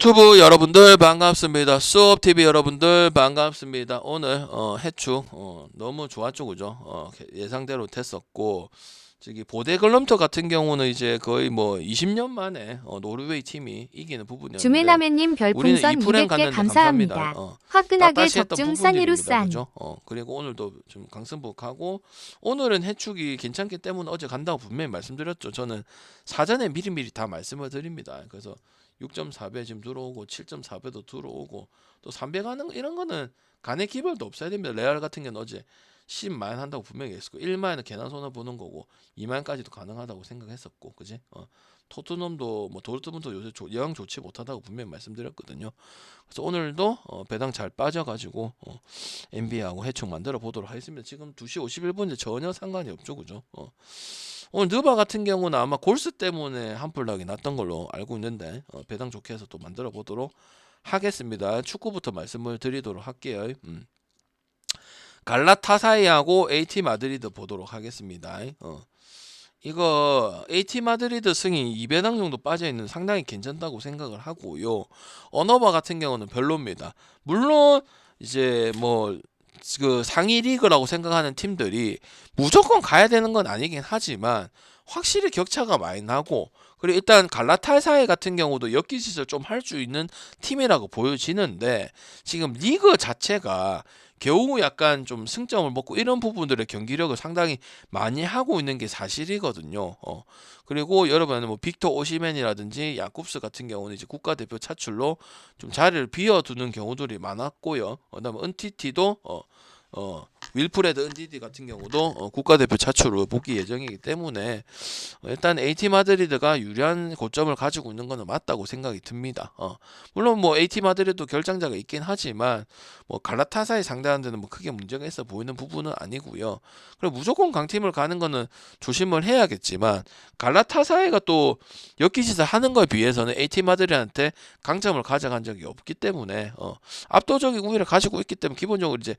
유튜브 여러분들 반갑습니다. 수업TV 여러분들 반갑습니다. 오늘 해축 너무 좋았죠, 그죠? 예상대로 됐었고, 저기 보데글럼터 같은 경우는 이제 거의 뭐 20년 만에 노르웨이 팀이 이기는 부분이었는데, 주메나메님 우리는 별풍선 2프랭 200개 갔는데 감사합니다. 화끈하게 빳빳했던 적중 부분들입니다, 산이루산. 그죠? 그리고 오늘도 좀 강승복하고, 오늘은 해축이 괜찮기 때문에 어제 간다고 분명히 말씀드렸죠. 저는 사전에 미리미리 다 말씀을 드립니다. 그래서 6.4배 지금 들어오고 7.4배도 들어오고 또 3배 가는 이런 거는 간의 기별도 없어야 됩니다. 레알 같은 경우는 어제 10만 한다고 분명히 했었고, 1만은 개나 손을 보는 거고 2만까지도 가능하다고 생각했었고, 그지? 토트넘도 뭐 도르트문트 요새 영 좋지 못하다고 분명히 말씀드렸거든요. 그래서 오늘도 배당 잘 빠져가지고 NBA하고 해축 만들어 보도록 하겠습니다. 지금 2시 51분인데 전혀 상관이 없죠, 그죠? 오늘 느바 같은 경우는 아마 골스 때문에 한풀락이 났던 걸로 알고 있는데 배당 좋게 해서 또 만들어 보도록 하겠습니다. 축구부터 말씀을 드리도록 할게요. 갈라타사이하고 AT 마드리드 보도록 하겠습니다. 이거 AT 마드리드 승이 2배당 정도 빠져있는 상당히 괜찮다고 생각을 하고요. 어너바 같은 경우는 별로입니다. 물론 이제 뭐 그 상위 리그라고 생각하는 팀들이 무조건 가야 되는 건 아니긴 하지만 확실히 격차가 많이 나고, 그리고 일단 갈라타사이 같은 경우도 엮기짓을 좀 할 수 있는 팀이라고 보여지는데, 지금 리그 자체가 겨우 약간 좀 승점을 먹고 이런 부분들의 경기력을 상당히 많이 하고 있는 게 사실이거든요. 그리고 여러분 뭐 빅터 오시멘이라든지 야쿱스 같은 경우는 이제 국가대표 차출로 좀 자리를 비워두는 경우들이 많았고요. 그다음에 은티티도 윌프레드 은디디 같은 경우도 국가대표 차출로 복귀 예정이기 때문에 일단 AT 마드리드가 유리한 고점을 가지고 있는 것은 맞다고 생각이 듭니다. 물론 뭐 AT 마드리드도 결장자가 있긴 하지만 뭐 갈라타사이 상대하는 데는 뭐 크게 문제가 있어 보이는 부분은 아니고요. 그리고 무조건 강팀을 가는 거는 조심을 해야겠지만, 갈라타사이가 또 엮기짓을 하는 거에 비해서는 AT 마드리드한테 강점을 가져간 적이 없기 때문에 압도적인 우위를 가지고 있기 때문에 기본적으로 이제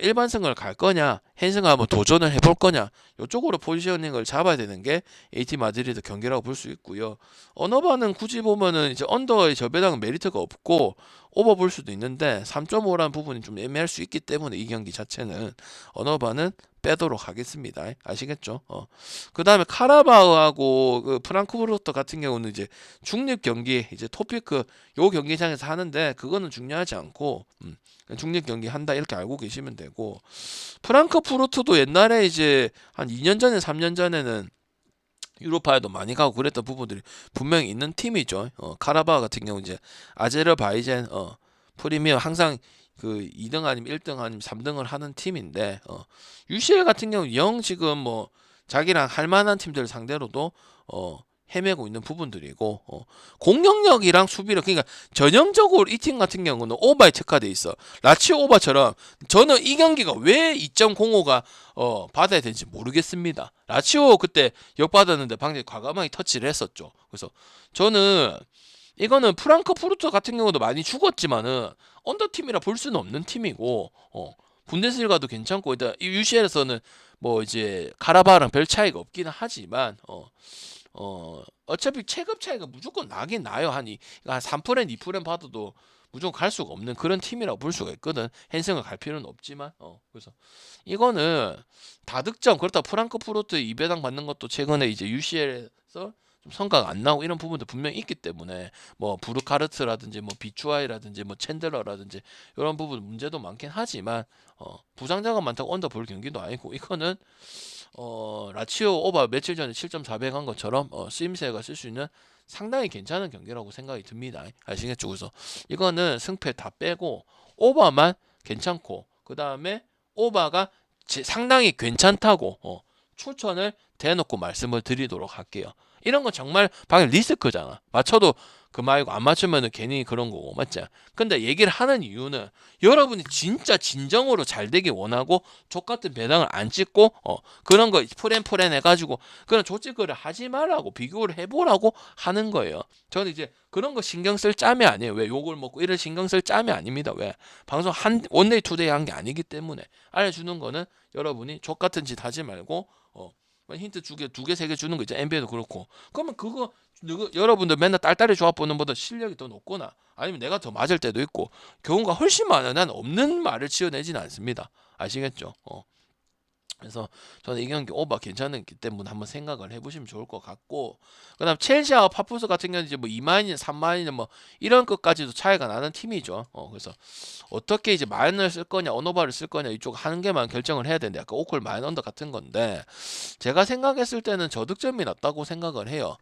일반승을 갈 거냐, 핸승을 한번 도전을 해볼 거냐, 이쪽으로 포지셔닝을 잡아야 되는 게 AT 마드리드 경기라고 볼 수 있고요. 어너바는 굳이 보면은 이제 언더의 저배당은 메리트가 없고 오버 볼 수도 있는데 3.5라는 부분이 좀 애매할 수 있기 때문에 이 경기 자체는 어너바는 빼도록 하겠습니다. 아시겠죠? 그 다음에 카라바흐하고 그 프랑크푸르트 같은 경우는 이제 중립 경기, 이제 토피크 요 경기장에서 하는데 그거는 중요하지 않고 중립 경기 한다 이렇게 알고 계시면 되고, 프랑크푸르트도 옛날에 이제 한 2년 전에 3년 전에는 유로파에도 많이 가고 그랬던 부분들이 분명히 있는 팀이죠. 카라바흐 같은 경우 이제 아제르바이잔 프리미어 항상 그 2등 아니면 1등 아니면 3등을 하는 팀인데, UCL 같은 경우 영 지금 뭐 자기랑 할 만한 팀들 상대로도 헤매고 있는 부분들이고, 공격력이랑 수비력, 그러니까 전형적으로 이 팀 같은 경우는 오바에 특화돼 있어. 라치오 오바처럼. 저는 이 경기가 왜 2.05가 받아야 되는지 모르겠습니다. 라치오 그때 역받았는데 방금 과감하게 터치를 했었죠. 그래서 저는 이거는 프랑크푸르트 같은 경우도 많이 죽었지만은 언더팀이라 볼 수는 없는 팀이고, 분데스리가도 괜찮고, 일단 UCL에서는 뭐 이제 카라바랑 별 차이가 없기는 하지만 어차피 체급 차이가 무조건 나긴 나요. 한 3프렌, 2프렌 받아도 무조건 갈 수가 없는 그런 팀이라고 볼 수가 있거든. 핸승을 갈 필요는 없지만 그래서 이거는 다득점, 그렇다고 프랑크푸르트 2배당 받는 것도 최근에 이제 UCL에서 좀 성과가 안 나오고 이런 부분도 분명히 있기 때문에, 뭐 부르카르트라든지 뭐 비추아이라든지 뭐 챈들러라든지 이런 부분 문제도 많긴 하지만 부상자가 많다고 언더 볼 경기도 아니고, 이거는 라치오 오바 며칠 전에 7.4배 간 것처럼 쓰임새가 쓸 수 있는 상당히 괜찮은 경기라고 생각이 듭니다. 아시겠죠? 그래서 이거는 승패 다 빼고 오바만 괜찮고, 그 다음에 오바가 상당히 괜찮다고 추천을 대놓고 말씀을 드리도록 할게요. 이런 건 정말 방금 리스크잖아. 맞춰도 그 말고 안 맞추면은 괜히 그런 거고, 맞지? 근데 얘기를 하는 이유는 여러분이 진짜 진정으로 잘 되길 원하고 족같은 배당을 안 찍고 그런 거 프렌 해가지고 그런 조직을 하지 말라고, 비교를 해보라고 하는 거예요. 저는 이제 그런 거 신경 쓸 짬이 아니에요. 왜 욕을 먹고 이런 신경 쓸 짬이 아닙니다. 왜? 방송 원데이 투데이 한 게 아니기 때문에 알려주는 거는 여러분이 족같은 짓 하지 말고 힌트 두 개, 세 개 주는 거 있잖아. NBA도 그렇고. 그러면 그거 여러분들 맨날 딸딸이 조합 보는 보다 실력이 더 높거나 아니면 내가 더 맞을 때도 있고 경우가 훨씬 많아. 난 없는 말을 지어내지는 않습니다. 아시겠죠? 그래서 저는 이 경기 오버 괜찮기 때문에 한번 생각을 해보시면 좋을 것 같고, 그다음 첼시와 파푸스 같은 경우는 이제 뭐 2만이나 3만이나 뭐 이런 것까지도 차이가 나는 팀이죠. 그래서 어떻게 이제 마인을 쓸 거냐, 언어바를 쓸 거냐 이쪽 한 개만 결정을 해야 되는데, 약간 오클 마인 언더 같은 건데 제가 생각했을 때는 저득점이 낫다고 생각을 해요.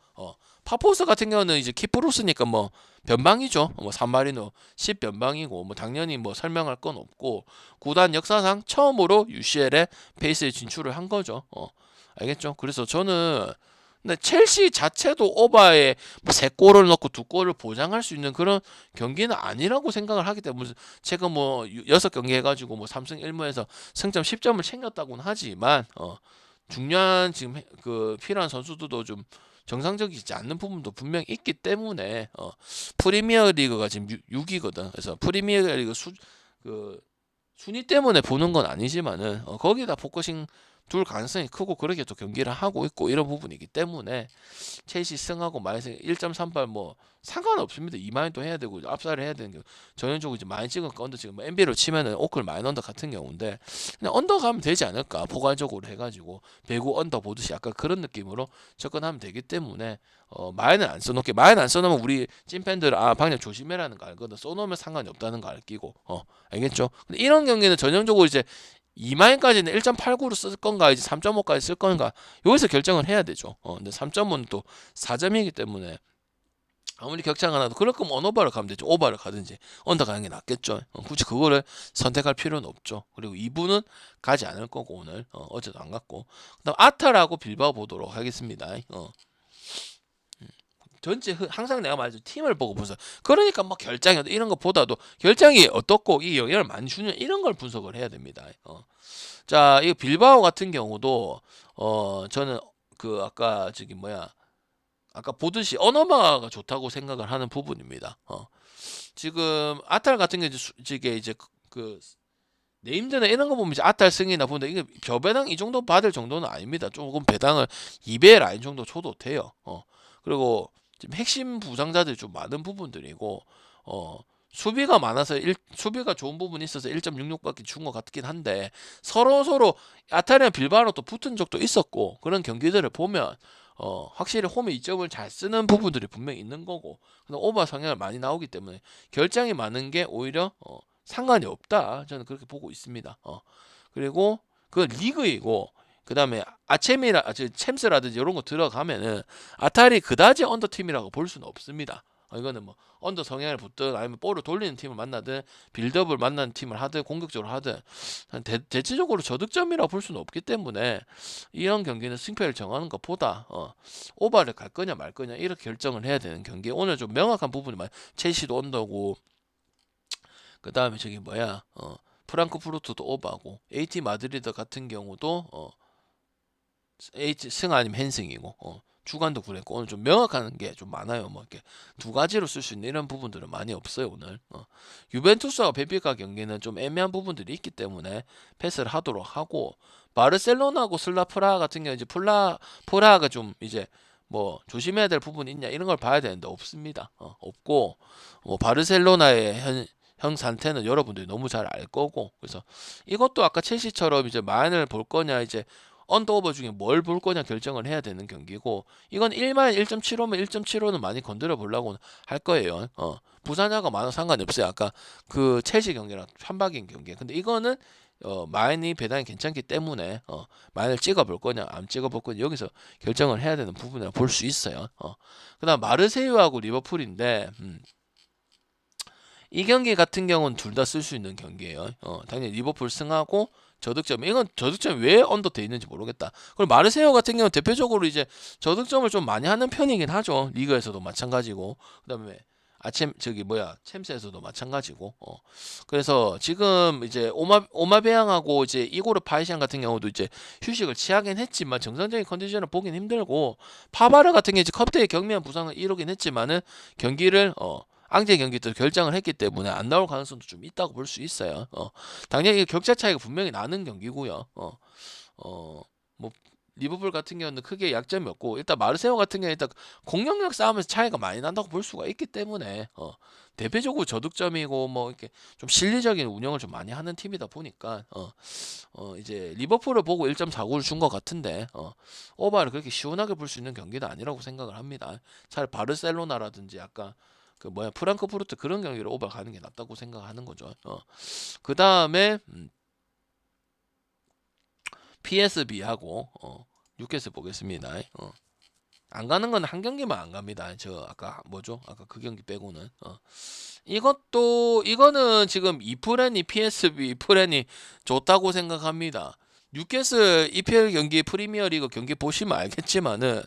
파포스 같은 경우는 이제 키프로스니까 뭐 변방이죠. 뭐 산마리노 10 변방이고 뭐 당연히 뭐 설명할 건 없고 구단 역사상 처음으로 UCL에 페이스에 진출을 한 거죠. 알겠죠? 그래서 저는 근데 첼시 자체도 오바에 뭐 3골을 넣고 2골을 보장할 수 있는 그런 경기는 아니라고 생각을 하기 때문에 최근 뭐 6경기 해가지고 뭐 3승 1무에서 승점 10점을 챙겼다고는 하지만 중요한 지금 그 필요한 선수들도 좀 정상적이지 않는 부분도 분명히 있기 때문에 프리미어 리그가 지금 6위거든. 그래서 프리미어 리그 그 순위 때문에 보는 건 아니지만은 거기다 포커싱 둘 가능성이 크고 그렇게 또 경기를 하고 있고 이런 부분이기 때문에 첼시 승하고 마이너스 1.38 뭐 상관없습니다. 2만원 또 해야 되고 압살을 해야 되는 게 전형적으로 이제 많이 찍은 거 언더 지금 뭐 NBA로 치면은 오클 마인 언더 같은 경우인데 그냥 언더 가면 되지 않을까 포괄적으로 해가지고 배구 언더 보듯이 약간 그런 느낌으로 접근하면 되기 때문에 마인은 안 써놓게. 마인 안 써놓으면 우리 찐팬들 방금 조심해라는 거 알거든. 써놓으면 상관이 없다는 거 알기고 알겠죠? 근데 이런 경기는 전형적으로 이제 2만까지는 1.89로 쓸 건가 이제 3.5까지 쓸 건가 여기서 결정을 해야 되죠. 근데 3.5는 또 4점이기 때문에 아무리 격차가 나도 그럴 거면 언오바를 가면 되죠. 오바를 가든지 언더 가는 게 낫겠죠. 굳이 그거를 선택할 필요는 없죠. 그리고 2부는 가지 않을 거고 오늘 어제도 안 갔고 그다음 아타라고 빌바오 보도록 하겠습니다. 전체 항상 내가 말했죠. 팀을 보고 분석. 그러니까 뭐 결장이 이런 것보다도 결장이 어떻고 이 영향을 많이 주냐 이런 걸 분석을 해야 됩니다. 자, 이 빌바오 같은 경우도 저는 그 아까 저기 아까 보듯이 언어마가 좋다고 생각을 하는 부분입니다. 지금 아탈 같은 게 이제 그 네임드나 이런 거 보면 이제 아탈 승이나 보는데 이게 벼배당 이 정도 받을 정도는 아닙니다. 조금 배당을 2배 라인 정도 줘도 돼요. 그리고 지금 핵심 부상자들이 좀 많은 부분들이고 수비가 많아서 수비가 좋은 부분이 있어서 1.66밖에 준 것 같긴 한데 서로 아탈이나 빌바오로 또 붙은 적도 있었고 그런 경기들을 보면 확실히 홈에 이점을 잘 쓰는 부분들이 분명히 있는 거고 근데 오버 성향을 많이 나오기 때문에 결장이 많은 게 오히려 상관이 없다 저는 그렇게 보고 있습니다. 그리고 그 리그이고 그 다음에 챔스라든지 이런 거 들어가면은 아탈이 그다지 언더 팀이라고 볼 수는 없습니다. 이거는 뭐 언더 성향을 붙든 아니면 볼을 돌리는 팀을 만나든 빌드업을 만나는 팀을 하든 공격적으로 하든 대체적으로 저득점이라고 볼 수는 없기 때문에 이런 경기는 승패를 정하는 것보다 오버를 갈 거냐 말 거냐 이렇게 결정을 해야 되는 경기. 오늘 좀 명확한 부분이 많아요. 첼시도 언더고 그 다음에 저기 프랑크푸르트도 오버고 AT 마드리드 같은 경우도 승 아니면 헨승이고 주간도 그랬고 오늘 좀 명확한 게 좀 많아요. 뭐 이렇게 두 가지로 쓸 수 있는 이런 부분들은 많이 없어요 오늘. 유벤투스와 벤피카 경기는 좀 애매한 부분들이 있기 때문에 패스를 하도록 하고 바르셀로나하고 슬라프라 같은 경우 이제 프라하가 좀 이제 뭐 조심해야 될 부분이 있냐 이런 걸 봐야 되는데 없습니다. 없고 뭐 바르셀로나의 현 상태는 여러분들이 너무 잘 알 거고 그래서 이것도 아까 첼시처럼 이제 마인을 볼 거냐 이제 언더오버 중에 뭘 볼 거냐 결정을 해야 되는 경기고 이건 1만 1.75면 1.75는 많이 건드려 보려고 할 거예요. 부산자가 많아 상관이 없어요. 아까 그 첼시 경기랑 편박인 경기. 근데 이거는 마인이 배당이 괜찮기 때문에 마인을 찍어 볼 거냐 안 찍어 볼 거냐 여기서 결정을 해야 되는 부분이라 볼 수 있어요. 그다음 마르세유하고 리버풀인데 이 경기 같은 경우는 둘 다 쓸 수 있는 경기예요. 당연히 리버풀 승하고 저득점. 이건 저득점이 왜 언더 돼 있는지 모르겠다. 그리고 마르세유 같은 경우는 대표적으로 이제 저득점을 좀 많이 하는 편이긴 하죠. 리그에서도 마찬가지고. 그다음에 챔스에서도 마찬가지고. 그래서 지금 이제 오마베양하고 이제 이고르 파이시안 같은 경우도 이제 휴식을 취하긴 했지만 정상적인 컨디션을 보긴 힘들고 파바르 같은 게 이제 컵대회 경미한 부상을 이루긴 했지만은 경기를 앙제 경기도 결정을 했기 때문에 안 나올 가능성도 좀 있다고 볼 수 있어요. 당연히 격차 차이가 분명히 나는 경기고요. 뭐 리버풀 같은 경우는 크게 약점이 없고 일단 마르세유 같은 경우는 일단 공격력 싸움에서 차이가 많이 난다고 볼 수가 있기 때문에 대표적으로 저득점이고 뭐 이렇게 좀 실리적인 운영을 좀 많이 하는 팀이다 보니까 이제 리버풀을 보고 1.49를 준 것 같은데 오바를 그렇게 시원하게 볼 수 있는 경기는 아니라고 생각을 합니다. 차라리 바르셀로나라든지 약간 그 뭐야 프랑크푸르트 그런 경기를 오바 가는 게 낫다고 생각하는 거죠. 그 다음에 PSB하고 뉴캐슬 보겠습니다. 안 가는 건 한 경기만 안 갑니다. 저 아까 뭐죠? 아까 그 경기 빼고는 이거는 지금 이프렌이 PSB 이프렌이 좋다고 생각합니다. 뉴캐슬 EPL 경기 프리미어리그 경기 보시면 알겠지만은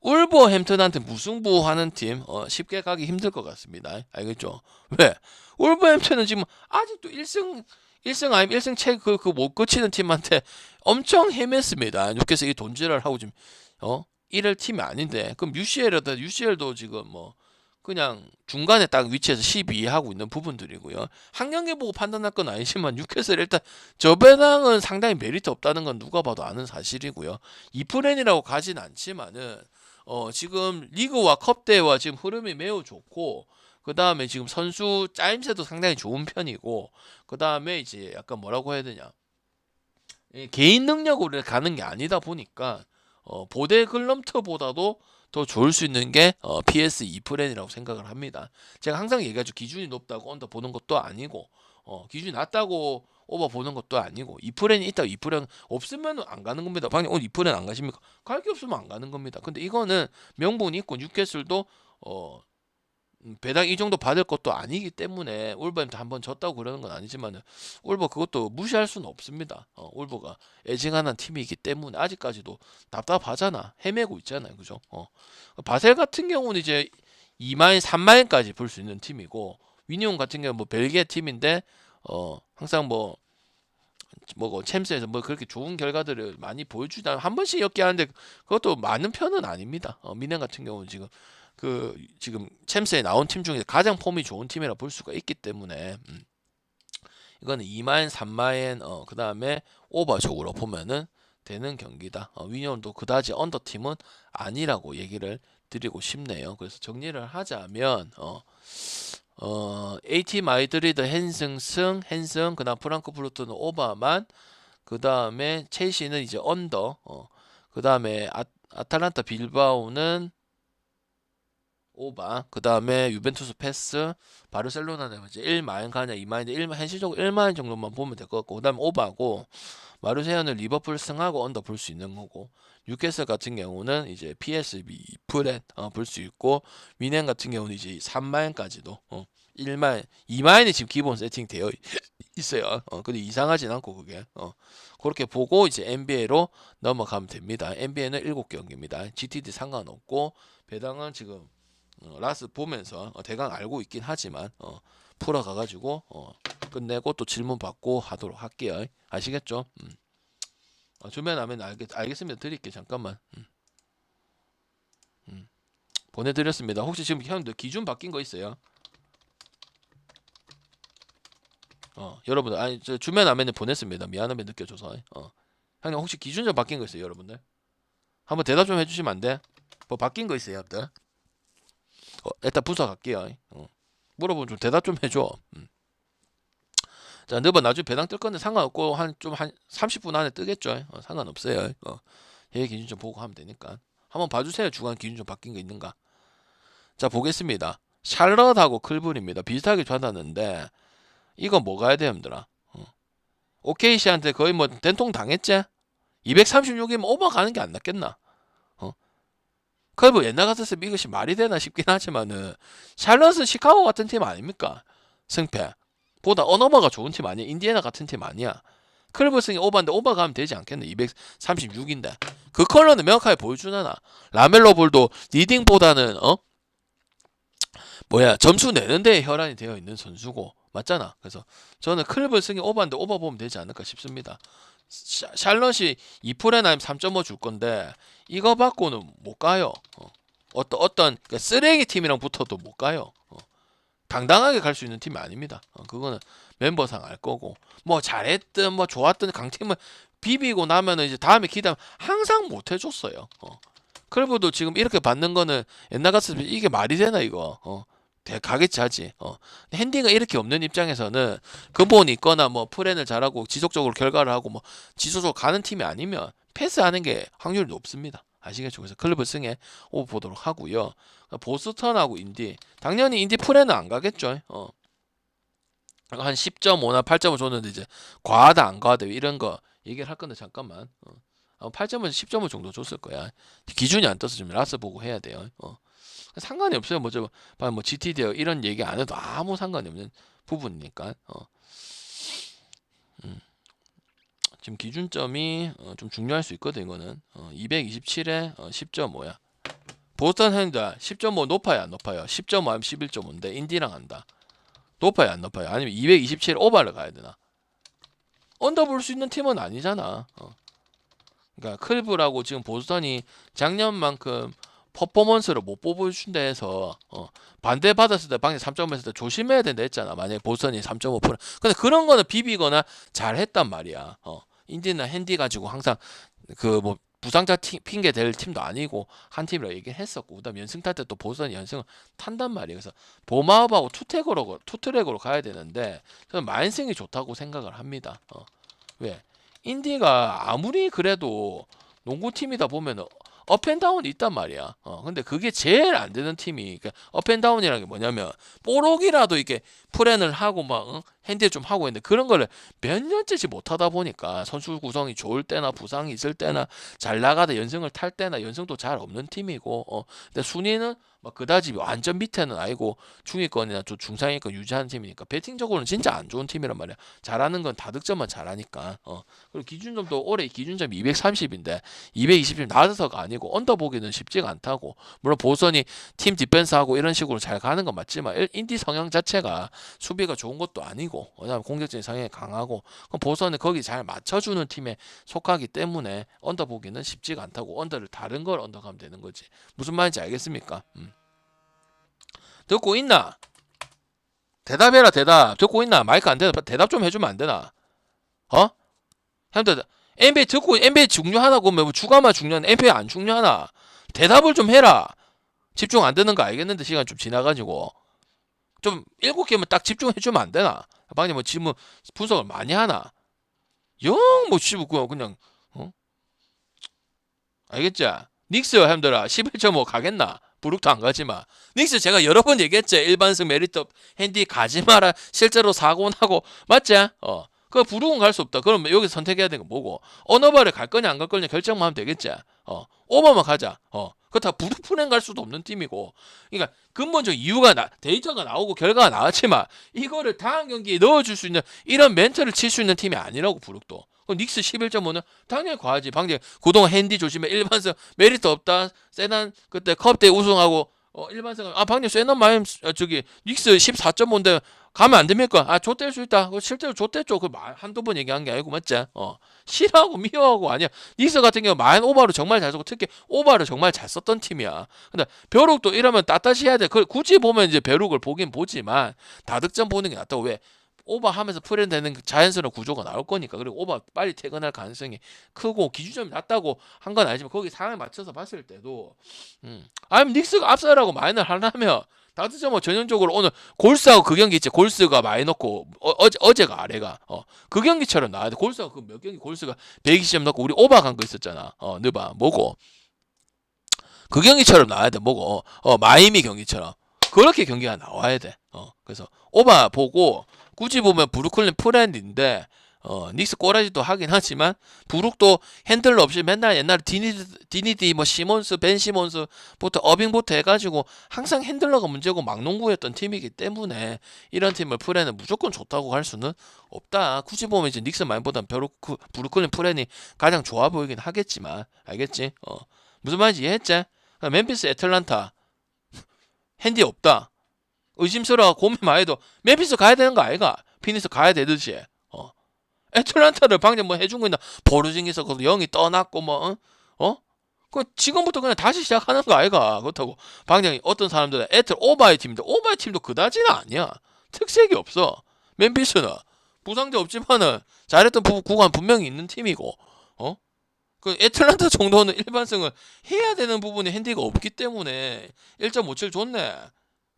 울버햄튼한테 무승부하는 팀 쉽게 가기 힘들 것 같습니다. 알겠죠? 왜? 울버햄튼은 지금 아직도 1승 아니면 1승 채 그 못 거치는 팀한테 엄청 헤맸습니다. 뉴캐슬 이 돈질을 하고 지금 이럴 팀이 아닌데 그럼 UCL도 지금 뭐 그냥 중간에 딱 위치에서 12 하고 있는 부분들이고요. 한 경기 보고 판단할 건 아니지만 뉴캐슬 일단 저 배당은 상당히 메리트 없다는 건 누가 봐도 아는 사실이고요. 이프렌이라고 가진 않지만은 지금 리그와 컵 대회와 지금 흐름이 매우 좋고 그 다음에 지금 선수 짜임새도 상당히 좋은 편이고 그 다음에 이제 약간 뭐라고 해야 되냐 개인 능력으로 가는 게 아니다 보니까 보데 글럼트보다도 더 좋을 수 있는 게 PS 이프렌이라고 생각을 합니다. 제가 항상 얘기하죠. 기준이 높다고 언더 보는 것도 아니고 기준이 낮다고 오버 보는 것도 아니고 이프렌이 있다고 이프렌 없으면 안 가는 겁니다. 방금 오늘 이프렌 안 가십니까? 갈 게 없으면 안 가는 겁니다. 근데 이거는 명분이 있고 뉴캐슬도 배당 이 정도 받을 것도 아니기 때문에 울버한테 한번 졌다고 그러는 건 아니지만 울버 그것도 무시할 수는 없습니다. 울버가 애징하는 팀이기 때문에 아직까지도 답답하잖아. 헤매고 있잖아요. 그죠? 바셀 같은 경우는 이제 2마인 3마인까지 볼 수 있는 팀이고 위니온 같은 경우는 뭐 벨기에 팀인데 항상 뭐 챔스에서 뭐 그렇게 좋은 결과들을 많이 보여주다 한 번씩 엮게 하는데 그것도 많은 편은 아닙니다. 미넨 같은 경우는 지금 챔스에 나온 팀 중에 가장 폼이 좋은 팀이라 볼 수가 있기 때문에 이거는 2마인 3마인 그 다음에 오버 쪽으로 보면은 되는 경기다. 위니온도 그다지 언더 팀은 아니라고 얘기를 드리고 싶네요. 그래서 정리를 하자면 AT 마드리드 핸승 그다음 프랑크푸르트는 오버만 그다음에 첼시는 이제 언더 그다음에 아탈란타 빌바오는 오바 그다음에 유벤투스 패스 바르셀로나는 이제 1마인 가냐 2마인인데 현실적으로 1마인 정도만 보면 될 것 같고 그다음에 오바고 마르세유는 리버풀 승하고 언더 볼 수 있는 거고 뉴캐슬 같은 경우는 이제 PSB 프렛 볼 수 있고 미넨 같은 경우는 이제 3마인까지도 1마인 2마인이 지금 기본 세팅 되어 있어요. 근데 이상하진 않고 그게 그렇게 보고 이제 NBA로 넘어가면 됩니다. NBA는 7경기입니다. GTD 상관없고 배당은 지금 라스 보면서 대강 알고 있긴 하지만 풀어가가지고 끝내고 또 질문 받고 하도록 할게요. 아시겠죠? 주변하면 알겠습니다. 드릴게요. 잠깐만. 보내드렸습니다. 혹시 지금 형님들 기준 바뀐 거 있어요? 여러분들 아니 저 주변 화면에 보냈습니다. 미안함에 느껴줘서. 형님 혹시 기준 좀 바뀐 거 있어요, 여러분들? 한번 대답 좀 해주시면 안 돼? 뭐 바뀐 거 있어요, 여러분들? 일단 분석할게요. 물어보면 좀 대답 좀 해줘. 자, 너번 나중에 배당 뜰 건데 상관없고 한 30분 안에 뜨겠죠. 상관없어요. 얘 기준 좀 보고 하면 되니까. 한번 봐주세요. 주간 기준 좀 바뀐 거 있는가? 자, 보겠습니다. 샬럿하고 클블입니다. 비슷하게 받았는데 이거 뭐 가야 돼, 형들아? OKC한테 거의 뭐 된통 당했지? 236이면 오버 가는 게 안 낫겠나? 클브 옛날 같았으면 이것이 말이 되나 싶긴 하지만은 샬럿은 시카고 같은 팀 아닙니까? 승패 보다 어너버가 좋은 팀 아니야? 인디애나 같은 팀 아니야? 클브 승이 오버인데 오버 가면 되지 않겠네? 236인데 그 컬러는 명확하게 보여주나? 라멜로 볼도 리딩보다는 점수 내는 데에 혈안이 되어 있는 선수고 맞잖아. 그래서 저는 클브 승이 오버인데 오버 보면 되지 않을까 싶습니다. 샬럿이 2%나 아니면 3.5 줄 건데 이거 받고는 못 가요. 어떤 그러니까 쓰레기 팀이랑 붙어도 못 가요. 당당하게 갈 수 있는 팀이 아닙니다. 그거는 멤버상 알 거고 뭐 잘했든 뭐 좋았든 강팀을 비비고 나면은 이제 다음에 기대하면 항상 못 해줬어요. 클브도 지금 이렇게 받는 거는 옛날 같으면 이게 말이 되나 이거. 가겠지 하지. 핸디가 이렇게 없는 입장에서는 근본이 있거나 뭐 플랜을 잘하고 지속적으로 결과를 하고 뭐 지속적으로 가는 팀이 아니면 패스하는 게 확률이 높습니다. 아시겠죠? 그래서 클럽을 승에 오버 보도록 하고요. 보스턴하고 인디 당연히 인디 플랜은 안 가겠죠. 한 10.5나 8.5 줬는데 이제 과하다 안 과하다 이런 거 얘기를 할 건데 잠깐만. 8.5에서 10.5 정도 줬을 거야. 기준이 안 떠서 좀 라스 보고 해야 돼요. 상관이 없어요. 뭐 GTD 이런 얘기 안 해도 아무 상관이 없는 부분이니까. 지금 기준점이 좀 중요할 수 있거든. 이거는 227에 10.5야. 보스턴 핸드 10.5 높아요 안 높아요? 10.5 하면 11.5인데 인디랑 한다. 높아요 안 높아요? 아니면 227 오버를 가야 되나? 언더 볼 수 있는 팀은 아니잖아. 그러니까 클브라고 지금 보스턴이 작년만큼 퍼포먼스를 못 뽑아준다 해서 반대 받았을 때 방금 3.5 했을 때 조심해야 된다 했잖아. 만약에 보스턴이 3.5%. 근데 그런 거는 비비거나 잘했단 말이야. 인디나 핸디 가지고 항상 그 뭐 부상자 핑계 댈 팀도 아니고 한 팀이라고 얘기를 했었고 그다음 연승 탈 때 또 보스턴이 연승을 탄단 말이에요. 그래서 보마업하고 투트랙으로 가야 되는데 저는 마인승이 좋다고 생각을 합니다. 왜? 인디가 아무리 그래도 농구팀이다 보면 업앤다운이 있단 말이야. 근데 그게 제일 안 되는 팀이 그러니까 업앤다운이라는 게 뭐냐면 뽀록이라도 이렇게 플랜을 하고 막 핸들 좀 하고 있는데 그런 거를 몇 년째지 못하다 보니까 선수 구성이 좋을 때나 부상이 있을 때나 잘 나가다 연승을 탈 때나 연승도 잘 없는 팀이고 근데 순위는 막 그다지 완전 밑에는 아니고 중위권이나 좀 중상위권 유지하는 팀이니까 배팅적으로는 진짜 안 좋은 팀이란 말이야. 잘하는 건 다득점만 잘하니까. 그리고 기준점도 올해 기준점이 230인데 220이 낮아서가 아니고 언더보기는 쉽지가 않다고. 물론 보선이 팀 디펜스하고 이런 식으로 잘 가는 건 맞지만 인디 성향 자체가 수비가 좋은 것도 아니고 왜냐하면 공격적인 성향이 강하고 그럼 보선은 거기 잘 맞춰주는 팀에 속하기 때문에 언더보기는 쉽지가 않다고. 언더를 다른 걸 언더가면 되는 거지. 무슨 말인지 알겠습니까? 듣고 있나? 대답해라 대답. 듣고 있나? 마이크 안 되나? 대답 좀 해주면 안 되나? 형들 NBA 듣고 NBA 중요하다고 뭐 주가만 중요한 NBA 안 중요하나? 대답을 좀 해라. 집중 안 되는 거 알겠는데 시간 좀 지나가지고 좀 7개면 딱 집중해주면 안 되나? 방금 뭐 지금 분석을 많이 하나? 뭐 그냥 알겠지? 닉스 형들아 11.5 가겠나? 브룩도 안 가지마. 닉스 제가 여러 번 얘기했지. 일반승 메리트 핸디 가지마라. 실제로 사고 나고 맞지? 그 부룩은 갈 수 없다. 그럼 여기서 선택해야 되는 건 뭐고? 어너바를 갈 거냐 안 갈 거냐 결정만 하면 되겠지. 오버만 가자. 그렇다고 부룩 플랜 갈 수도 없는 팀이고. 그러니까 근본적 이유가 데이터가 나오고 결과가 나왔지만 이거를 다음 경기에 넣어줄 수 있는 이런 멘트를 칠 수 있는 팀이 아니라고 부룩도. 닉스 11.5는 당연히 과하지. 방금 그동안 핸디 조심해. 일반성 메리트 없다. 세난 그때 컵 때 우승하고 일반성 방금 세난 마임 저기 닉스 14.5인데 가면 안 됩니까? 좆될 수 있다. 실제로 좆됐죠. 그 한두 번 얘기한 게 아니고 맞지? 싫어하고 미워하고 아니야. 닉스 같은 경우 마인 오버를 정말 잘 썼고 특히 오버를 정말 잘 썼던 팀이야. 근데 벼룩도 이러면 빳빳이 해야 돼. 굳이 보면 이제 벼룩을 보긴 보지만 다득점 보는 게 낫다고. 왜? 오버하면서 프렌되는 자연스러운 구조가 나올 거니까. 그리고 오버 빨리 퇴근할 가능성이 크고 기준점이 낮다고 한 건 아니지만 거기 상황에 맞춰서 봤을 때도 아니면 닉스가 앞서라고 마인을 하려면 다득점 뭐 전형적으로 오늘 골스하고 그 경기 있지. 골스가 많이 넣고 어제가 아래가 그 경기처럼 나와야 돼. 골스하고 그 몇 경기 골스가 120점 넣고 우리 오버 간 거 있었잖아. 너봐 뭐고 그 경기처럼 나와야 돼. 뭐고 마이미 경기처럼 그렇게 경기가 나와야 돼. 그래서 오버 보고 굳이 보면 브루클린 프렌드인데 닉스 꼬라지도 하긴 하지만 브룩도 핸들러 없이 맨날 옛날에 디니디 뭐 시몬스 벤 시몬스부터 어빙부터 해가지고 항상 핸들러가 문제고 막농구였던 팀이기 때문에 이런 팀을 프렌은 무조건 좋다고 할 수는 없다. 굳이 보면 이제 닉스 마인보단 브루클린 프렌이 가장 좋아 보이긴 하겠지만 알겠지? 무슨 말인지 이해했지? 멤피스 애틀란타 핸디 없다. 의심스러워 고민 많이 해도 멤피스 가야 되는 거 아이가? 피니스 가야 되듯이. 애틀란타를 방금 뭐 해준 거 있나? 보르징에서 그 영이 떠났고 뭐 그 지금부터 그냥 다시 시작하는 거 아이가. 그렇다고 방장이 어떤 사람들은 애틀 오바의 팀인데 오바의 팀도 그다지는 아니야. 특색이 없어. 멤피스는 부상자 없지만은 잘했던 구간 분명히 있는 팀이고, 그 애틀란타 정도는 일반승을 해야 되는 부분에 핸디가 없기 때문에 1.57 좋네.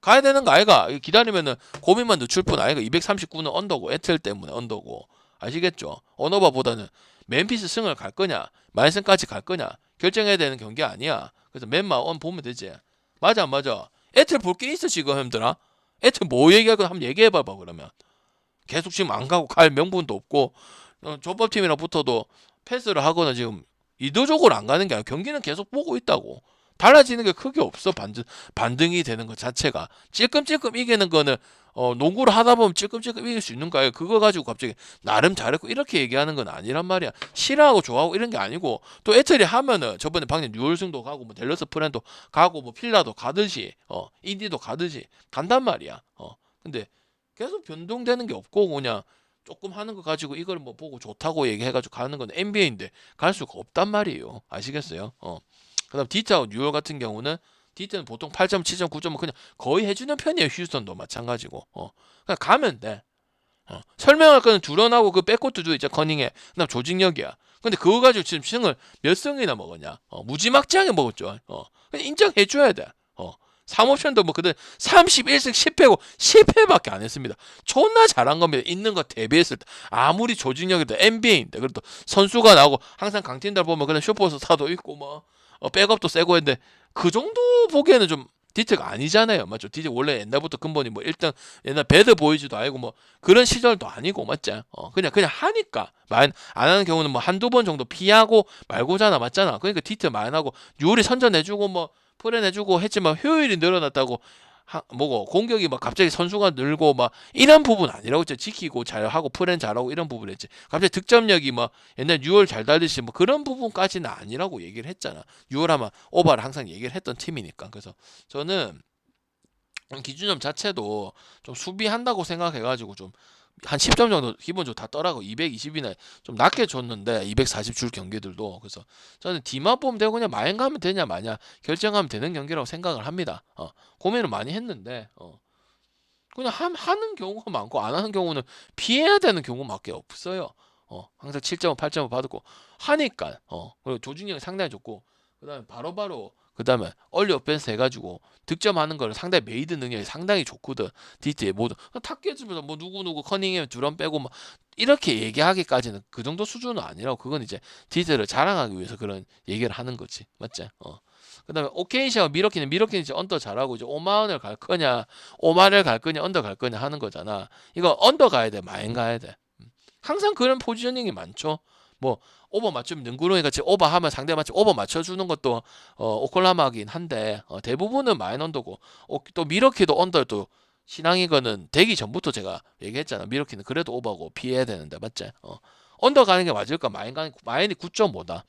가야 되는 거 아이가. 기다리면은 고민만 늦출 뿐 아이가. 239는 언더고 애틀 때문에 언더고. 아시겠죠? 언어바보다는 멤피스 승을 갈 거냐 마이슨까지 갈 거냐 결정해야 되는 경기 아니야. 그래서 맨마 원 보면 되지. 맞아 안 맞아? 애틀 볼 게 있어 지금 형들아? 애틀 뭐 얘기할 거 한번 얘기해봐봐. 그러면 계속 지금 안 가고 갈 명분도 없고, 조법팀이랑 붙어도 패스를 하거나 지금 의도적으로 안 가는 게 아니라 경기는 계속 보고 있다고. 달라지는 게 크게 없어. 반등이 되는 것 자체가. 찔끔찔끔 이기는 거는 농구를 하다 보면 찔끔찔끔 이길 수 있는 거예요. 그거 가지고 갑자기 나름 잘했고 이렇게 얘기하는 건 아니란 말이야. 싫어하고 좋아하고 이런 게 아니고, 또 애틀이 하면은 저번에 방금 뉴올승도 가고 뭐 댈러스 프렌도 가고 뭐 필라도 가듯이 인디도 가듯이 간단 말이야. 근데 계속 변동되는 게 없고 그냥 조금 하는 거 가지고 이걸 뭐 보고 좋다고 얘기해가지고 가는 건 NBA인데 갈 수가 없단 말이에요. 아시겠어요? 그다음 디트하고 뉴욕 같은 경우는 디트는 보통 8점, 7점, 9점은 그냥 거의 해주는 편이에요. 휴스턴도 마찬가지고. 그냥 가면 돼. 설명할 거는 두런하고 그 백코트도 있죠. 커닝에. 그다음 조직력이야. 근데 그거 가지고 지금 승을 몇 승이나 먹었냐? 무지막지하게 먹었죠. 그냥 인정해줘야 돼. 3옵션도 뭐 그들 31승 10패고 10패밖에 안 했습니다. 존나 잘한 겁니다. 있는 거 대비했을 때. 아무리 조직력이도 NBA인데 그래도 선수가 나오고 항상 강팀들 보면 그냥 슈퍼스타도 있고 뭐 백업도 세고 했는데 그 정도 보기에는 좀 디트가 아니잖아요. 맞죠? 디트 원래 옛날부터 근본이 뭐 1등 옛날 배드 보이즈도 아니고 뭐 그런 시절도 아니고 맞지? 그냥 하니까 안 하는 경우는 뭐 한두 번 정도 피하고 말고잖아. 맞잖아. 그러니까 디트 많이 하고 뉴올이 선전해주고 뭐 풀어내주고 했지만 효율이 늘어났다고 뭐고 공격이 막 갑자기 선수가 늘고 막 이런 부분 아니라고 했지. 지키고 잘하고 풀엔 잘하고 이런 부분 했지. 갑자기 득점력이 막 옛날 6월 잘 달리시 뭐 그런 부분까지는 아니라고 얘기를 했잖아. 6월 하면 오바를 항상 얘기를 했던 팀이니까. 그래서 저는 기준점 자체도 좀 수비한다고 생각해가지고 좀 한 10점 정도 기본적으로 다 떠라고 220이나 좀 낮게 줬는데 240 줄 경기들도. 그래서 저는 D만 보면 되고 그냥 마인 가면 되냐 마냐 결정하면 되는 경기라고 생각을 합니다. 고민을 많이 했는데 그냥 하는 경우가 많고 안 하는 경우는 피해야 되는 경우밖에 없어요. 항상 7점 8점을 받고 하니까 그리고 조직력이 상당히 좋고 그다음에 바로바로 그다음에 얼리 어펜스 해가지고 득점하는 거를 상당히 메이드 능력이 상당히 좋거든. 디트의 모든 탁 깨지면서 뭐 누구 커닝햄 두런 빼고 뭐 이렇게 얘기하기까지는 그 정도 수준은 아니라고. 그건 이제 디트를 자랑하기 위해서 그런 얘기를 하는 거지. 맞지? 그다음에 오케이시와 미러키는 이제 언더 잘하고 이제 오만을 갈 거냐 오만을 갈 거냐 언더 갈 거냐 하는 거잖아. 이거 언더 가야 돼 마인 가야 돼. 항상 그런 포지셔닝이 많죠. 뭐 오버 맞추면 능구렁이 같이 오버하면 상대 맞춤 오버 맞춰주는 것도 오클라마긴 한데 대부분은 마인 언더고 또 미러키도 언더 또 신앙이거는 되기 전부터 제가 얘기했잖아. 미러키는 그래도 오버고 피해야 되는데 맞지? 언더 가는 게 맞을까? 마인이 9.5다.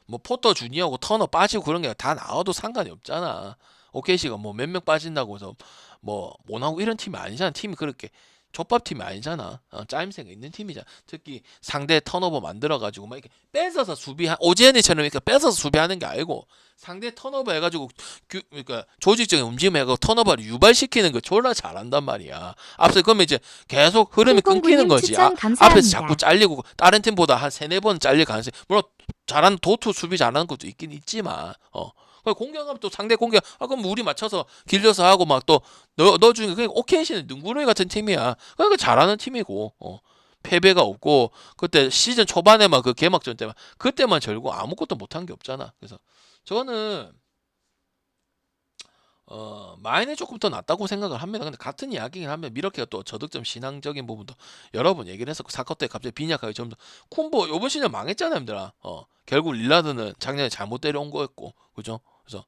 뭐 포터 주니어고 터너 빠지고 그런 게 다 나와도 상관이 없잖아. 오케이시가 뭐 몇 명 빠진다고 해서 뭐 못하고 이런 팀이 아니잖아. 팀이 그렇게 족밥 팀이 아니잖아. 짜임새가 있는 팀이잖아. 특히 상대 턴오버 만들어가지고 막 이렇게 뺏어서 오지엔이처럼 이렇게 뺏어서 수비하는 게 아니고 상대 턴오버 해가지고 그러니까 조직적인 움직임 해가지고 턴오버를 유발시키는 거 졸라 잘한단 말이야. 앞서 그러면 이제 계속 흐름이 끊기는 거지. 추천 감사합니다. 앞에서 자꾸 잘리고 다른 팀보다 한 3-4번 잘릴 가능성이 물론 잘하는 도투 수비 잘하는 것도 있긴 있지만 공격하면 또 상대 공격 그럼 우리 맞춰서 길려서 하고 막 또 넣어주는 그냥 오케이시는 능구렁이 같은 팀이야. 그러니까 잘하는 팀이고 패배가 없고 그때 시즌 초반에만 그 개막전 때만 그때만 절고 아무것도 못한 게 없잖아. 그래서 저는 마인이 조금 더 낫다고 생각을 합니다. 근데 같은 이야기긴 하면 미러키가 또 저득점 신앙적인 부분도 여러 번 얘기를 했었고 사커 때 갑자기 빈약하게 점점 쿤보 요번 시즌 망했잖아요, 힘들아. 결국 릴라드는 작년에 잘못 데려온 거였고, 그죠? 그래서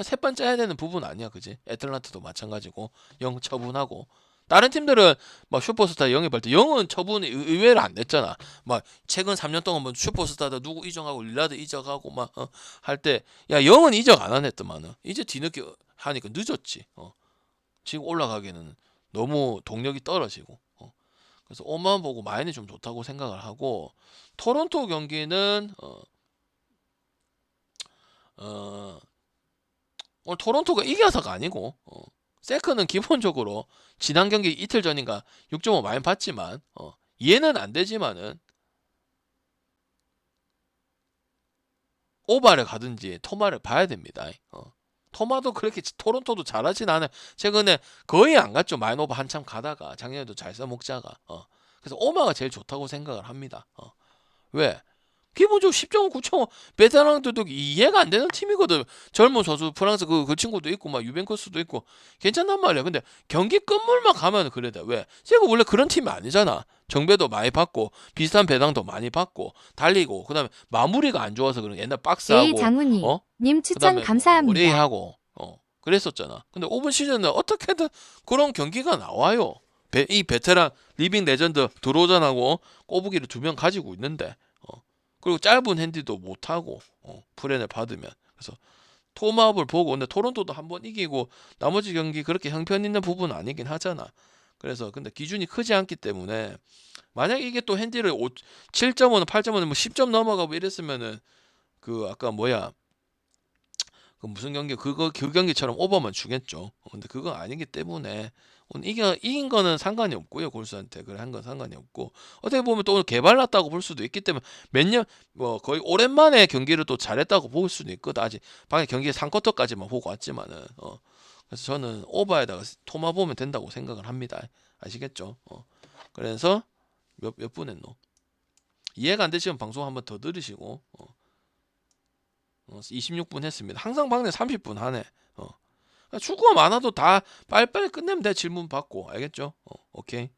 세 번 짜야 되는 부분 아니야, 그지? 애틀란타도 마찬가지고 영 처분하고 다른 팀들은 막 슈퍼스타 영입할 때 영은 처분이 의외로 안 됐잖아. 막 최근 3년 동안 뭐 슈퍼스타다 누구 이적하고 릴라드 이적하고 막 할 때 야 영은 이적 안 했더만은 이제 뒤늦게 하니까 늦었지. 지금 올라가기에는 너무 동력이 떨어지고. 그래서 오만 보고 마인이 좀 좋다고 생각을 하고 토론토 경기는 오늘 토론토가 이겨서가 아니고 세크는 기본적으로 지난 경기 이틀 전인가 6.5 많이 봤지만 이해는 안 되지만은 오바를 가든지 토마를 봐야 됩니다. 토마도 그렇게 토론토도 잘하진 않아요. 최근에 거의 안 갔죠. 마이너바 한참 가다가 작년에도 잘 써먹자가. 그래서 오마가 제일 좋다고 생각을 합니다. 왜? 기본적으로 10.5, 9.5 베테랑들도 이해가 안 되는 팀이거든. 젊은 선수 프랑스 그 친구도 있고 막 유벤투스도 있고 괜찮단 말이야. 근데 경기 끝물만 가면 그래 돼. 왜? 제가 원래 그런 팀이 아니잖아. 정배도 많이 받고 비슷한 배당도 많이 받고 달리고 그다음에 마무리가 안 좋아서 그런 옛날 박스하고 제일 장훈이 님 추천 그다음에 감사합니다. 오레이하고 그랬었잖아. 근데 오번 시즌은 어떻게든 그런 경기가 나와요. 이 베테랑 리빙 레전드 드로전하고 꼬부기를 2명 가지고 있는데 그리고 짧은 핸디도 못하고 프렌을 받으면 그래서 토마업을 보고 근데 토론토도 한번 이기고 나머지 경기 그렇게 형편 있는 부분은 아니긴 하잖아. 그래서 근데 기준이 크지 않기 때문에 만약 이게 또 핸디를 7.5는 8.5는 뭐 10점 넘어가고 이랬으면은 그 아까 뭐야 그 무슨 경기 그 경기처럼 오버만 주겠죠. 근데 그건 아니기 때문에 오늘 이긴 거는 상관이 없고요. 골수한테 그래 한 건 상관이 없고 어떻게 보면 또 오늘 개발났다고 볼 수도 있기 때문에 몇 년 뭐 거의 오랜만에 경기를 또 잘했다고 볼 수도 있거든. 아직 방금 경기 3쿼터까지만 보고 왔지만은 그래서 저는 오버에다가 토마 보면 된다고 생각을 합니다. 아시겠죠? 그래서 몇 분 했노? 이해가 안 되시면 방송 한번 더 들으시고 26분 했습니다. 항상 방내 30분 하네. 축구가 많아도 다 빨리빨리 끝내면 돼. 질문 받고 알겠죠? 오케이.